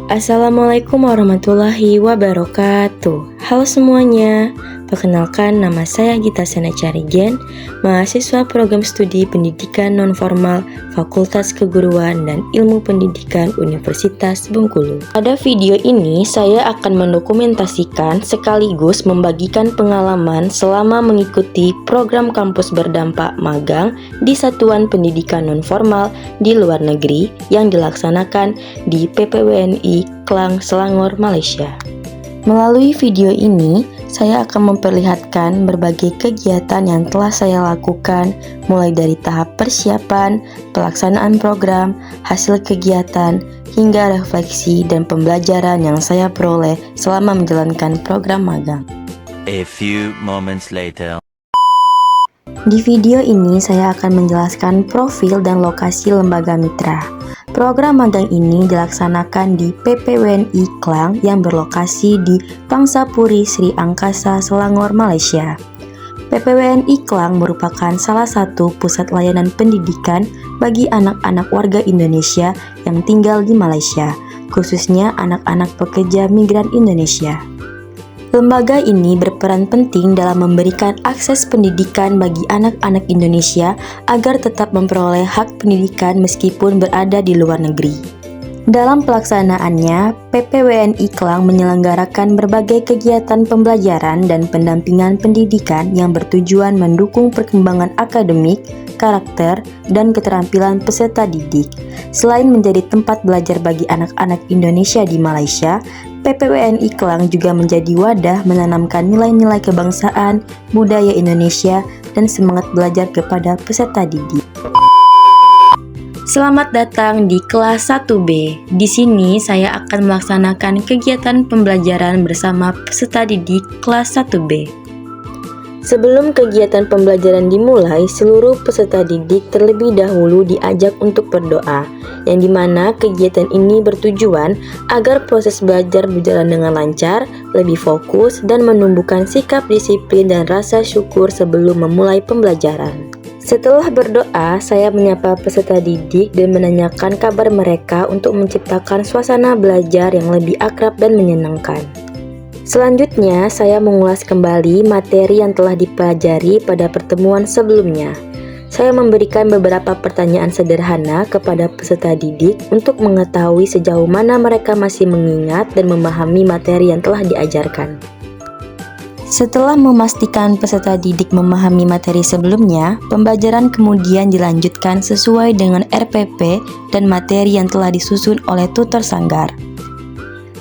Assalamualaikum warahmatullahi wabarakatuh. Halo semuanya, perkenalkan nama saya Gita Sena Carigen, mahasiswa program studi pendidikan nonformal Fakultas Keguruan dan Ilmu Pendidikan Universitas Bengkulu. Pada video ini saya akan mendokumentasikan sekaligus membagikan pengalaman selama mengikuti program kampus berdampak magang di Satuan Pendidikan Nonformal di luar negeri yang dilaksanakan di PPWNI Klang, Selangor, Malaysia. Melalui video ini, saya akan memperlihatkan berbagai kegiatan yang telah saya lakukan, mulai dari tahap persiapan, pelaksanaan program, hasil kegiatan, hingga refleksi dan pembelajaran yang saya peroleh selama menjalankan program magang. A few moments later. Di video ini saya akan menjelaskan profil dan lokasi lembaga mitra. Program magang ini dilaksanakan di PPWNI Klang yang berlokasi di Pangsapuri Sri Angkasa, Selangor, Malaysia. PPWNI Klang merupakan salah satu pusat layanan pendidikan bagi anak-anak warga Indonesia yang tinggal di Malaysia, khususnya anak-anak pekerja migran Indonesia. Lembaga ini berperan penting dalam memberikan akses pendidikan bagi anak-anak Indonesia agar tetap memperoleh hak pendidikan meskipun berada di luar negeri. Dalam pelaksanaannya, PPWNI Klang menyelenggarakan berbagai kegiatan pembelajaran dan pendampingan pendidikan yang bertujuan mendukung perkembangan akademik, karakter, dan keterampilan peserta didik. Selain menjadi tempat belajar bagi anak-anak Indonesia di Malaysia, PPWNI Klang juga menjadi wadah menanamkan nilai-nilai kebangsaan, budaya Indonesia, dan semangat belajar kepada peserta didik. Selamat datang di kelas 1B. Di sini saya akan melaksanakan kegiatan pembelajaran bersama peserta didik kelas 1B. Sebelum kegiatan pembelajaran dimulai, seluruh peserta didik terlebih dahulu diajak untuk berdoa, yang dimana kegiatan ini bertujuan agar proses belajar berjalan dengan lancar, lebih fokus, dan menumbuhkan sikap disiplin dan rasa syukur sebelum memulai pembelajaran. Setelah berdoa, saya menyapa peserta didik dan menanyakan kabar mereka untuk menciptakan suasana belajar yang lebih akrab dan menyenangkan. Selanjutnya, saya mengulas kembali materi yang telah dipelajari pada pertemuan sebelumnya. Saya memberikan beberapa pertanyaan sederhana kepada peserta didik untuk mengetahui sejauh mana mereka masih mengingat dan memahami materi yang telah diajarkan. Setelah memastikan peserta didik memahami materi sebelumnya, pembelajaran kemudian dilanjutkan sesuai dengan RPP dan materi yang telah disusun oleh tutor sanggar.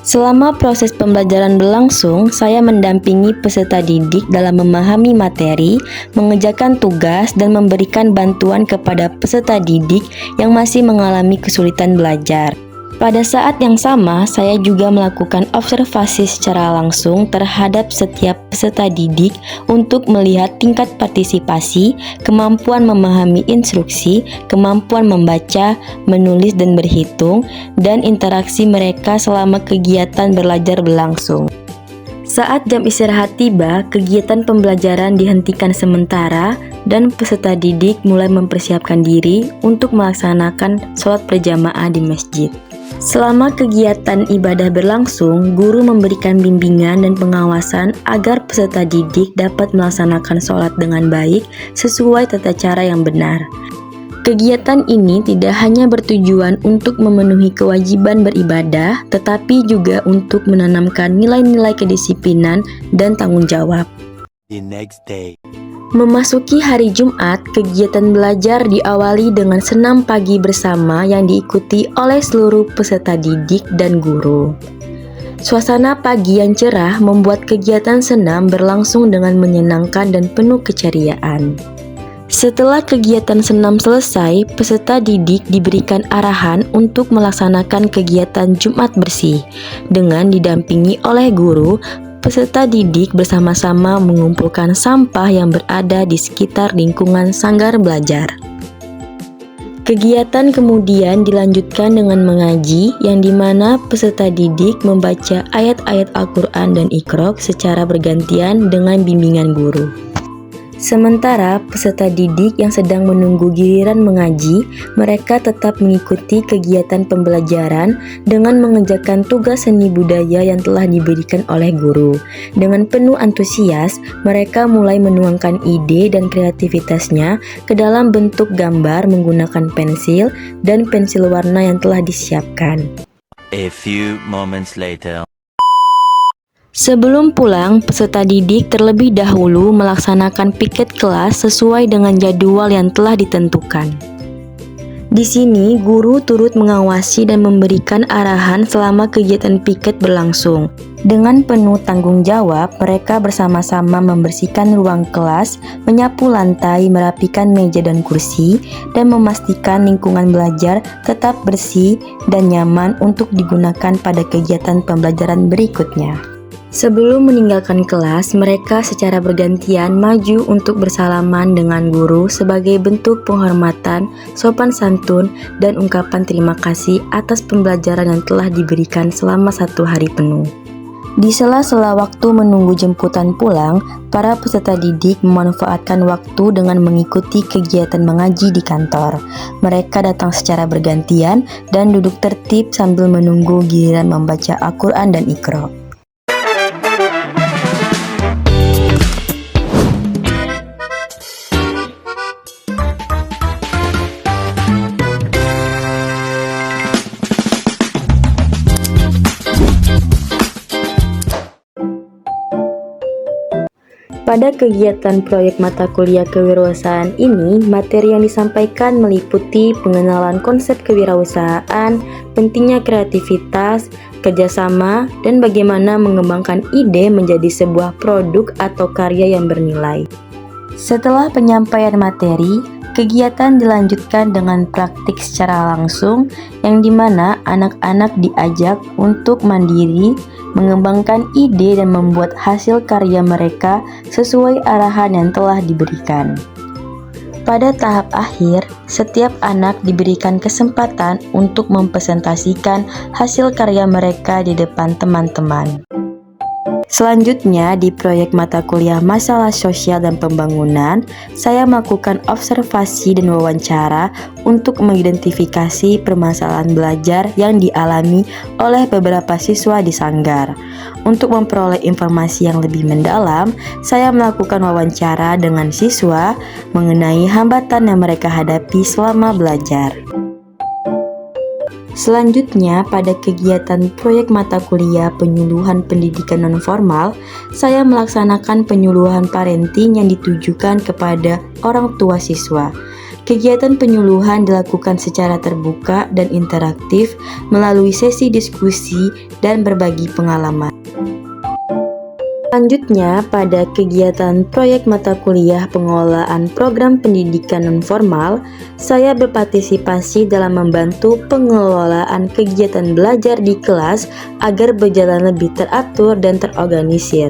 Selama proses pembelajaran berlangsung, saya mendampingi peserta didik dalam memahami materi, mengerjakan tugas, dan memberikan bantuan kepada peserta didik yang masih mengalami kesulitan belajar. Pada saat yang sama, saya juga melakukan observasi secara langsung terhadap setiap peserta didik untuk melihat tingkat partisipasi, kemampuan memahami instruksi, kemampuan membaca, menulis dan berhitung, dan interaksi mereka selama kegiatan belajar berlangsung. Saat jam istirahat tiba, kegiatan pembelajaran dihentikan sementara dan peserta didik mulai mempersiapkan diri untuk melaksanakan sholat berjamaah di masjid. Selama kegiatan ibadah berlangsung, guru memberikan bimbingan dan pengawasan agar peserta didik dapat melaksanakan sholat dengan baik sesuai tata cara yang benar. Kegiatan ini tidak hanya bertujuan untuk memenuhi kewajiban beribadah, tetapi juga untuk menanamkan nilai-nilai kedisiplinan dan tanggung jawab. The next day. Memasuki hari Jumat, kegiatan belajar diawali dengan senam pagi bersama yang diikuti oleh seluruh peserta didik dan guru. Suasana pagi yang cerah membuat kegiatan senam berlangsung dengan menyenangkan dan penuh keceriaan. Setelah kegiatan senam selesai, peserta didik diberikan arahan untuk melaksanakan kegiatan Jumat bersih dengan didampingi oleh guru. Peserta didik bersama-sama mengumpulkan sampah yang berada di sekitar lingkungan sanggar belajar. Kegiatan kemudian dilanjutkan dengan mengaji, yang dimana peserta didik membaca ayat-ayat Al-Quran dan Iqra secara bergantian dengan bimbingan guru. Sementara peserta didik yang sedang menunggu giliran mengaji, mereka tetap mengikuti kegiatan pembelajaran dengan mengerjakan tugas seni budaya yang telah diberikan oleh guru. Dengan penuh antusias, mereka mulai menuangkan ide dan kreativitasnya ke dalam bentuk gambar menggunakan pensil dan pensil warna yang telah disiapkan. A few moments later. Sebelum pulang, peserta didik terlebih dahulu melaksanakan piket kelas sesuai dengan jadwal yang telah ditentukan. Di sini, guru turut mengawasi dan memberikan arahan selama kegiatan piket berlangsung. Dengan penuh tanggung jawab, mereka bersama-sama membersihkan ruang kelas, menyapu lantai, merapikan meja dan kursi, dan memastikan lingkungan belajar tetap bersih dan nyaman untuk digunakan pada kegiatan pembelajaran berikutnya. Sebelum meninggalkan kelas, mereka secara bergantian maju untuk bersalaman dengan guru sebagai bentuk penghormatan, sopan santun, dan ungkapan terima kasih atas pembelajaran yang telah diberikan selama 1 hari penuh. Di sela-sela waktu menunggu jemputan pulang, para peserta didik memanfaatkan waktu dengan mengikuti kegiatan mengaji di kantor. Mereka datang secara bergantian dan duduk tertib sambil menunggu giliran membaca Al-Quran dan Iqra. Pada kegiatan proyek mata kuliah kewirausahaan ini, materi yang disampaikan meliputi pengenalan konsep kewirausahaan, pentingnya kreativitas, kerjasama, dan bagaimana mengembangkan ide menjadi sebuah produk atau karya yang bernilai. Setelah penyampaian materi, kegiatan dilanjutkan dengan praktik secara langsung yang dimana anak-anak diajak untuk mandiri, mengembangkan ide dan membuat hasil karya mereka sesuai arahan yang telah diberikan. Pada tahap akhir, setiap anak diberikan kesempatan untuk mempresentasikan hasil karya mereka di depan teman-teman. Selanjutnya, di proyek mata kuliah Masalah Sosial dan Pembangunan, saya melakukan observasi dan wawancara untuk mengidentifikasi permasalahan belajar yang dialami oleh beberapa siswa di Sanggar. Untuk memperoleh informasi yang lebih mendalam, saya melakukan wawancara dengan siswa mengenai hambatan yang mereka hadapi selama belajar. Selanjutnya, pada kegiatan proyek mata kuliah penyuluhan pendidikan nonformal, saya melaksanakan penyuluhan parenting yang ditujukan kepada orang tua siswa. Kegiatan penyuluhan dilakukan secara terbuka dan interaktif melalui sesi diskusi dan berbagi pengalaman. Selanjutnya, pada kegiatan proyek mata kuliah pengelolaan program pendidikan nonformal, saya berpartisipasi dalam membantu pengelolaan kegiatan belajar di kelas agar berjalan lebih teratur dan terorganisir.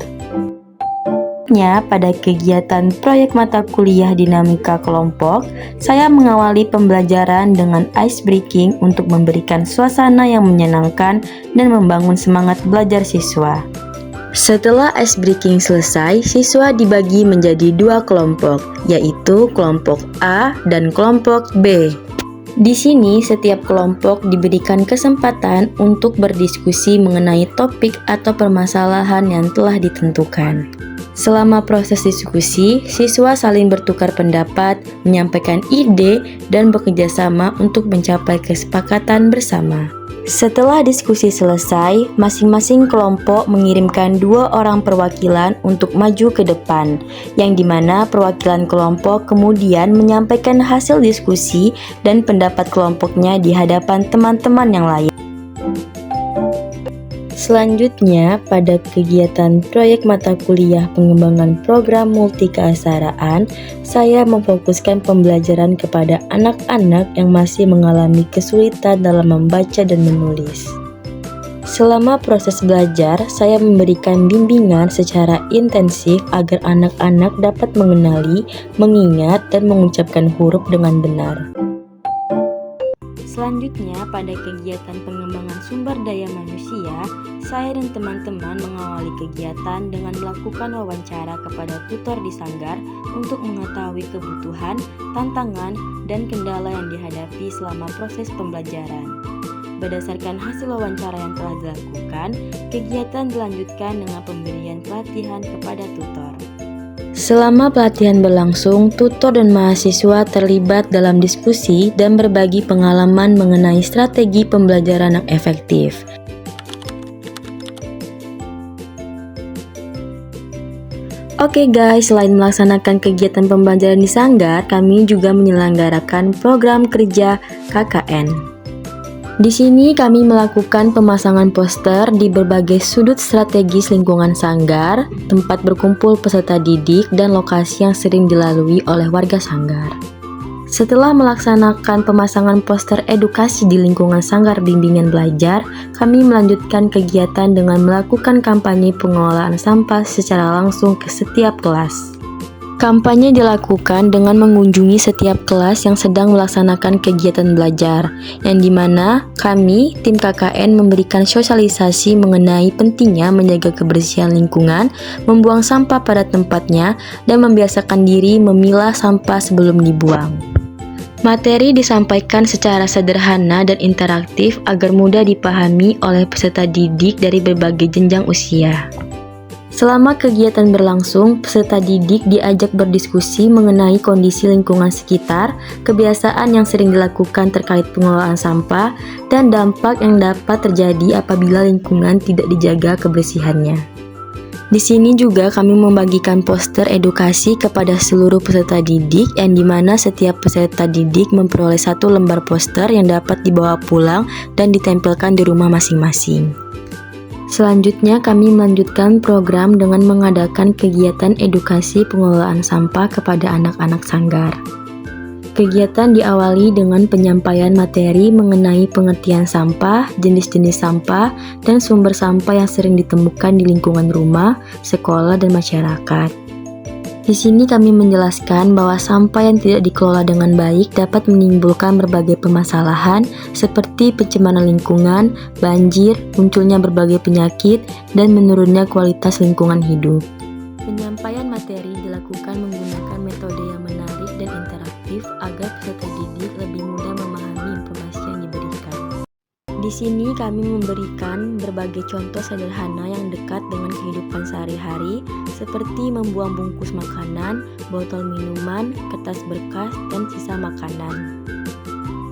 Pada kegiatan proyek mata kuliah dinamika kelompok, saya mengawali pembelajaran dengan ice breaking untuk memberikan suasana yang menyenangkan dan membangun semangat belajar siswa. Setelah ice breaking selesai, siswa dibagi menjadi 2 kelompok, yaitu kelompok A dan kelompok B. Di sini, setiap kelompok diberikan kesempatan untuk berdiskusi mengenai topik atau permasalahan yang telah ditentukan. Selama proses diskusi, siswa saling bertukar pendapat, menyampaikan ide, dan bekerja sama untuk mencapai kesepakatan bersama. Setelah diskusi selesai, masing-masing kelompok mengirimkan 2 orang perwakilan untuk maju ke depan, yang dimana perwakilan kelompok kemudian menyampaikan hasil diskusi dan pendapat kelompoknya di hadapan teman-teman yang lain. Selanjutnya, pada kegiatan proyek mata kuliah pengembangan program multikeasaraan, saya memfokuskan pembelajaran kepada anak-anak yang masih mengalami kesulitan dalam membaca dan menulis. Selama proses belajar, saya memberikan bimbingan secara intensif agar anak-anak dapat mengenali, mengingat, dan mengucapkan huruf dengan benar. Selanjutnya, pada kegiatan pengembangan sumber daya manusia, saya dan teman-teman mengawali kegiatan dengan melakukan wawancara kepada tutor di Sanggar untuk mengetahui kebutuhan, tantangan, dan kendala yang dihadapi selama proses pembelajaran. Berdasarkan hasil wawancara yang telah dilakukan, kegiatan dilanjutkan dengan pemberian pelatihan kepada tutor. Selama pelatihan berlangsung, tutor dan mahasiswa terlibat dalam diskusi dan berbagi pengalaman mengenai strategi pembelajaran yang efektif. Oke guys, selain melaksanakan kegiatan pembelajaran di Sanggar, kami juga menyelenggarakan program kerja KKN. Di sini kami melakukan pemasangan poster di berbagai sudut strategis lingkungan Sanggar, tempat berkumpul peserta didik, dan lokasi yang sering dilalui oleh warga Sanggar. Setelah melaksanakan pemasangan poster edukasi di lingkungan Sanggar Bimbingan Belajar, kami melanjutkan kegiatan dengan melakukan kampanye pengelolaan sampah secara langsung ke setiap kelas. Kampanye dilakukan dengan mengunjungi setiap kelas yang sedang melaksanakan kegiatan belajar, yang dimana kami, tim KKN, memberikan sosialisasi mengenai pentingnya menjaga kebersihan lingkungan, membuang sampah pada tempatnya, dan membiasakan diri memilah sampah sebelum dibuang. Materi disampaikan secara sederhana dan interaktif agar mudah dipahami oleh peserta didik dari berbagai jenjang usia. Selama kegiatan berlangsung, peserta didik diajak berdiskusi mengenai kondisi lingkungan sekitar, kebiasaan yang sering dilakukan terkait pengelolaan sampah, dan dampak yang dapat terjadi apabila lingkungan tidak dijaga kebersihannya. Di sini juga kami membagikan poster edukasi kepada seluruh peserta didik, yang dimana setiap peserta didik memperoleh 1 lembar poster yang dapat dibawa pulang dan ditempelkan di rumah masing-masing. Selanjutnya, kami melanjutkan program dengan mengadakan kegiatan edukasi pengelolaan sampah kepada anak-anak Sanggar. Kegiatan diawali dengan penyampaian materi mengenai pengertian sampah, jenis-jenis sampah, dan sumber sampah yang sering ditemukan di lingkungan rumah, sekolah, dan masyarakat. Di sini kami menjelaskan bahwa sampah yang tidak dikelola dengan baik dapat menimbulkan berbagai permasalahan seperti pencemaran lingkungan, banjir, munculnya berbagai penyakit, dan menurunnya kualitas lingkungan hidup. Penyampaian materi dilakukan menggunakan metode yang menarik dan interaktif agar peserta didik lebih mudah memahami informasi yang diberikan. Di sini kami memberikan berbagai contoh sederhana yang dekat dengan kehidupan sehari-hari, seperti membuang bungkus makanan, botol minuman, kertas bekas, dan sisa makanan.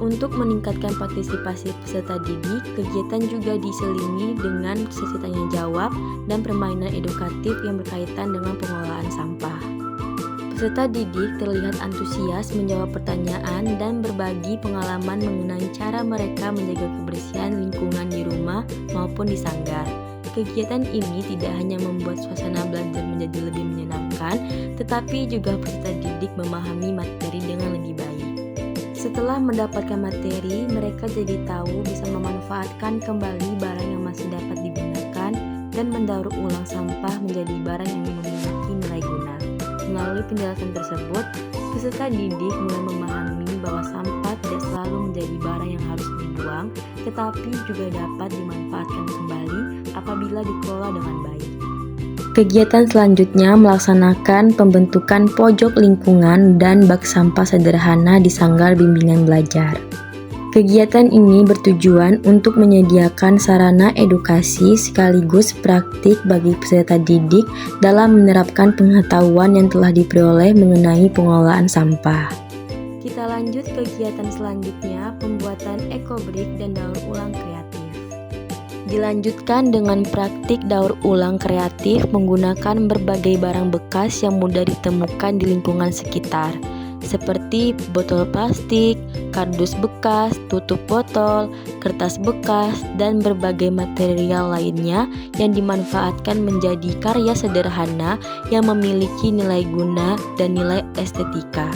Untuk meningkatkan partisipasi peserta didik, kegiatan juga diselingi dengan sesi tanya jawab dan permainan edukatif yang berkaitan dengan pengelolaan sampah. Peserta didik terlihat antusias menjawab pertanyaan dan berbagi pengalaman mengenai cara mereka menjaga kebersihan lingkungan di rumah maupun di Sanggar. Kegiatan ini tidak hanya membuat suasana belajar menjadi lebih menyenangkan, tetapi juga peserta didik memahami materi dengan lebih baik. Setelah mendapatkan materi, mereka jadi tahu bisa memanfaatkan kembali barang yang masih dapat digunakan dan mendaur ulang sampah menjadi barang yang memiliki nilai guna. Melalui penjelasan tersebut, peserta didik mulai memahami bahwa sampah tidak selalu menjadi barang yang harus dibuang, tetapi juga dapat dimanfaatkan kembali apabila dikelola dengan baik. Kegiatan selanjutnya melaksanakan pembentukan pojok lingkungan dan bak sampah sederhana di Sanggar Bimbingan Belajar. Kegiatan ini bertujuan untuk menyediakan sarana edukasi sekaligus praktik bagi peserta didik dalam menerapkan pengetahuan yang telah diperoleh mengenai pengelolaan sampah. Kita lanjut kegiatan selanjutnya, pembuatan ekobrik dan daur ulang kreatif. Dilanjutkan dengan praktik daur ulang kreatif menggunakan berbagai barang bekas yang mudah ditemukan di lingkungan sekitar, seperti botol plastik, kardus bekas, tutup botol, kertas bekas, dan berbagai material lainnya yang dimanfaatkan menjadi karya sederhana yang memiliki nilai guna dan nilai estetika.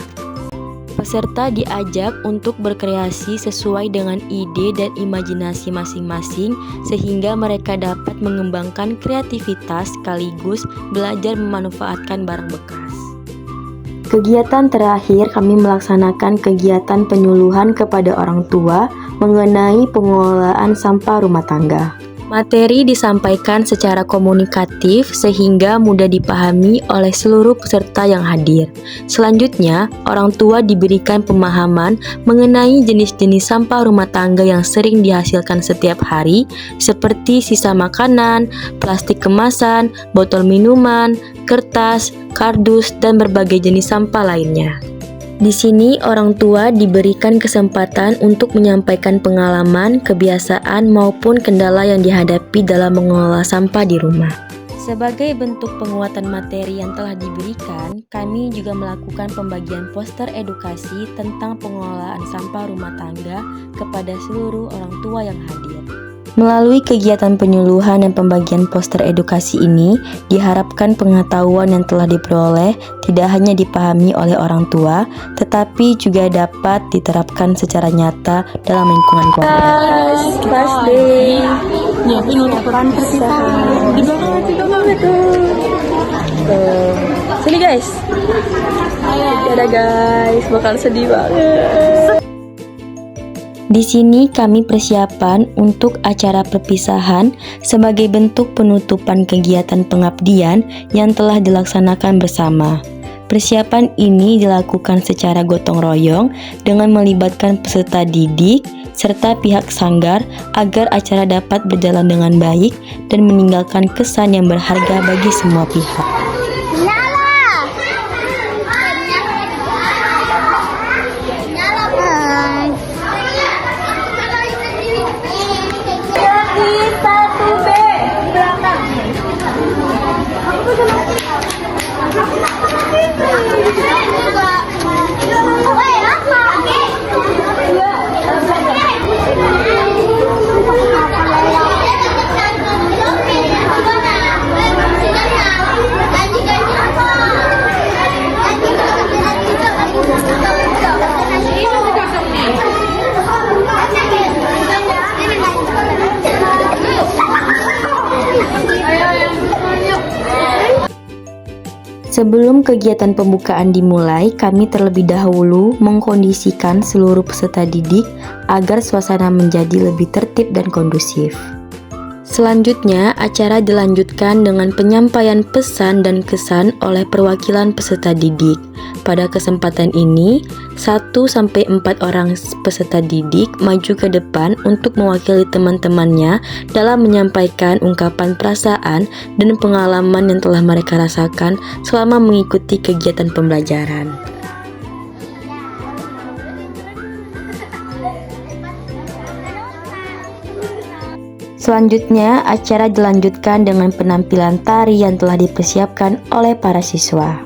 Peserta diajak untuk berkreasi sesuai dengan ide dan imajinasi masing-masing sehingga mereka dapat mengembangkan kreativitas sekaligus belajar memanfaatkan barang bekas. Kegiatan terakhir, kami melaksanakan kegiatan penyuluhan kepada orang tua mengenai pengelolaan sampah rumah tangga. Materi disampaikan secara komunikatif sehingga mudah dipahami oleh seluruh peserta yang hadir. Selanjutnya, orang tua diberikan pemahaman mengenai jenis-jenis sampah rumah tangga yang sering dihasilkan setiap hari, seperti sisa makanan, plastik kemasan, botol minuman, kertas, kardus, dan berbagai jenis sampah lainnya. Di sini, orang tua diberikan kesempatan untuk menyampaikan pengalaman, kebiasaan, maupun kendala yang dihadapi dalam mengelola sampah di rumah. Sebagai bentuk penguatan materi yang telah diberikan, kami juga melakukan pembagian poster edukasi tentang pengelolaan sampah rumah tangga kepada seluruh orang tua yang hadir. Melalui kegiatan penyuluhan dan pembagian poster edukasi ini, diharapkan pengetahuan yang telah diperoleh tidak hanya dipahami oleh orang tua, tetapi juga dapat diterapkan secara nyata dalam lingkungan keluarga. Kelas D. Ya, penutupan perpisahan. Di belakang itu. Sini guys. Dadah guys, bakal sedih banget. Di sini kami persiapan untuk acara perpisahan sebagai bentuk penutupan kegiatan pengabdian yang telah dilaksanakan bersama. Persiapan ini dilakukan secara gotong royong dengan melibatkan peserta didik serta pihak sanggar agar acara dapat berjalan dengan baik dan meninggalkan kesan yang berharga bagi semua pihak. Sebelum kegiatan pembukaan dimulai, kami terlebih dahulu mengkondisikan seluruh peserta didik agar suasana menjadi lebih tertib dan kondusif. Selanjutnya, acara dilanjutkan dengan penyampaian pesan dan kesan oleh perwakilan peserta didik. Pada kesempatan ini, 1-4 orang peserta didik maju ke depan untuk mewakili teman-temannya dalam menyampaikan ungkapan perasaan dan pengalaman yang telah mereka rasakan selama mengikuti kegiatan pembelajaran. Selanjutnya, acara dilanjutkan dengan penampilan tari yang telah dipersiapkan oleh para siswa.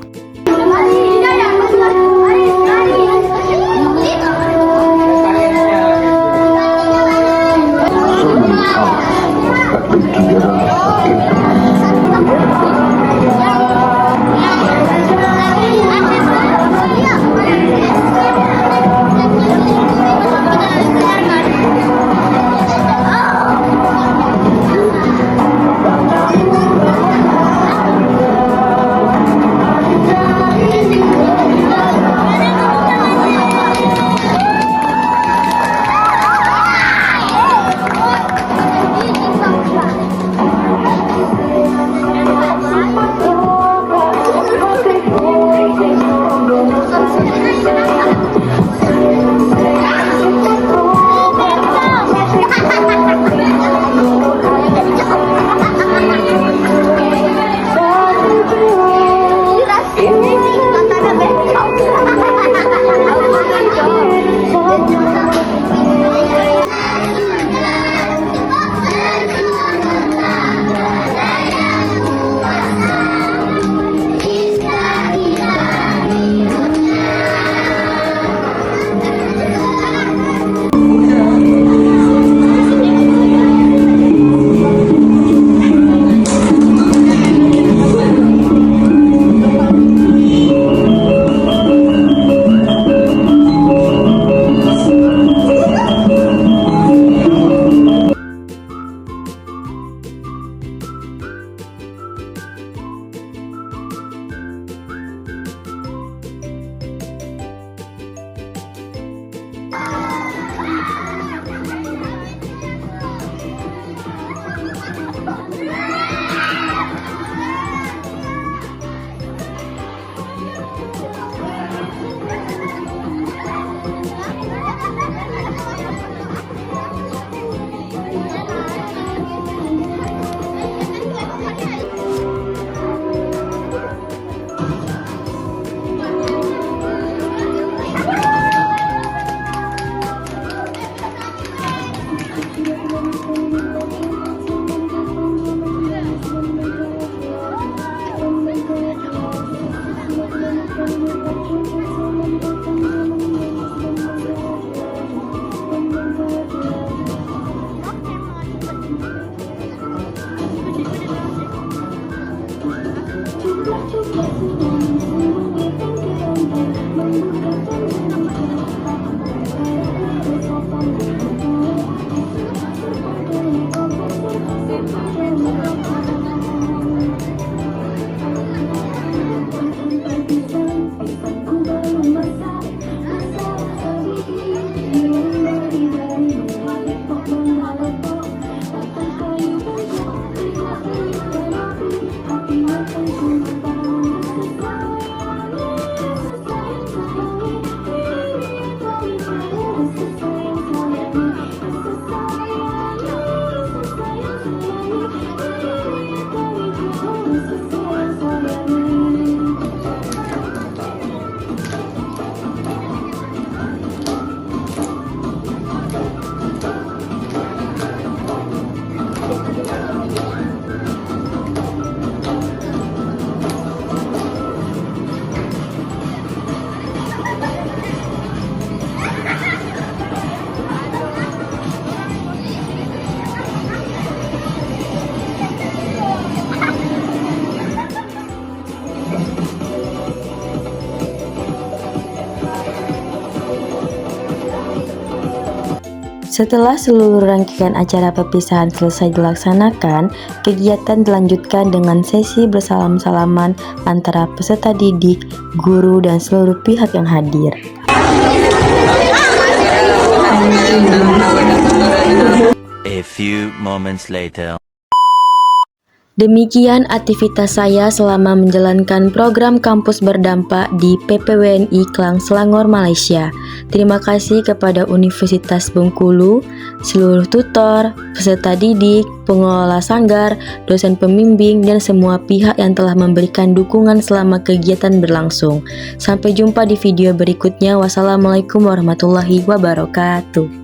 Setelah seluruh rangkaian acara perpisahan selesai dilaksanakan, kegiatan dilanjutkan dengan sesi bersalam-salaman antara peserta didik, guru, dan seluruh pihak yang hadir. A few moments later. Demikian aktivitas saya selama menjalankan program kampus berdampak di PPWNI Klang Selangor, Malaysia. Terima kasih kepada Universitas Bengkulu, seluruh tutor, peserta didik, pengelola sanggar, dosen pembimbing, dan semua pihak yang telah memberikan dukungan selama kegiatan berlangsung. Sampai jumpa di video berikutnya. Wassalamualaikum warahmatullahi wabarakatuh.